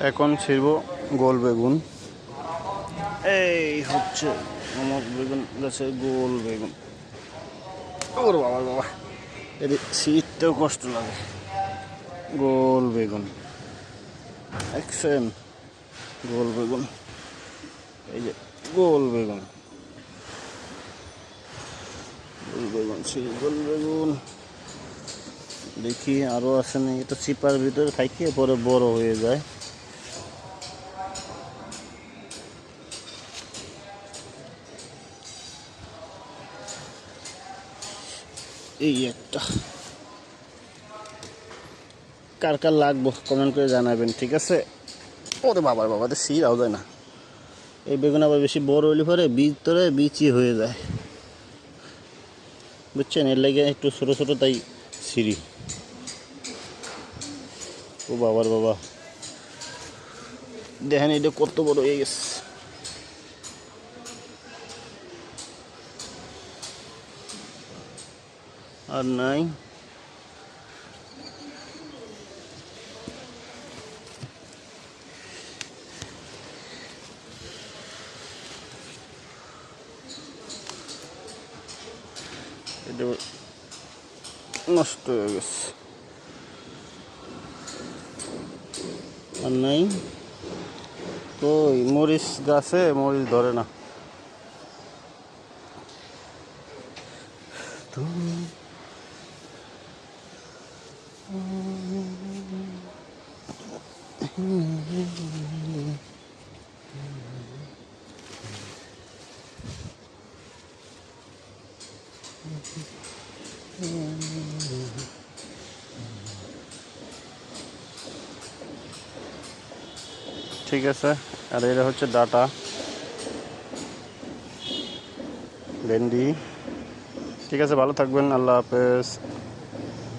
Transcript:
এখন ছিড়ব গোল বেগুন। এই হচ্ছে আমার বেগুন গাছের গোল বেগুন। ওর বাবা বাবা, এদের ছিঁড়তেও কষ্ট লাগে। গোল বেগুন দেখছেন, গোল বেগুন, এই যে গোল বেগুন, গোল বেগুন, সেই গোল বেগুন। দেখি আরো আছে না, এটা চিপার ভিতরে থাকে পরে বড় হয়ে যায়। এই একটা, কার কার লাগবো কমেন্ট করে জানাবেন, ঠিক আছে। ওরে বাবার বাবাতে সিরাও যায় না। এই বেগুন আবার বেশি বড় হইলে পরে ভিতরে বিচি হয়ে যায়, বুঝছেন। এর লাগে একটু ছোটো ছোটো তাই সিঁড়ি। ও বাবার বাবা, দেখেন এটা কত বড় হয়ে গেছে। আর নাই, এটা নষ্ট হয়ে গেছে। আর নাই, তো মরিচ গাছে মরিচ ধরে না। ঠিক আছে, আর এটা হচ্ছে ডাটা ভেন্ডি। ঠিক আছে, ভালো থাকবেন, আল্লাহ হাফেজ।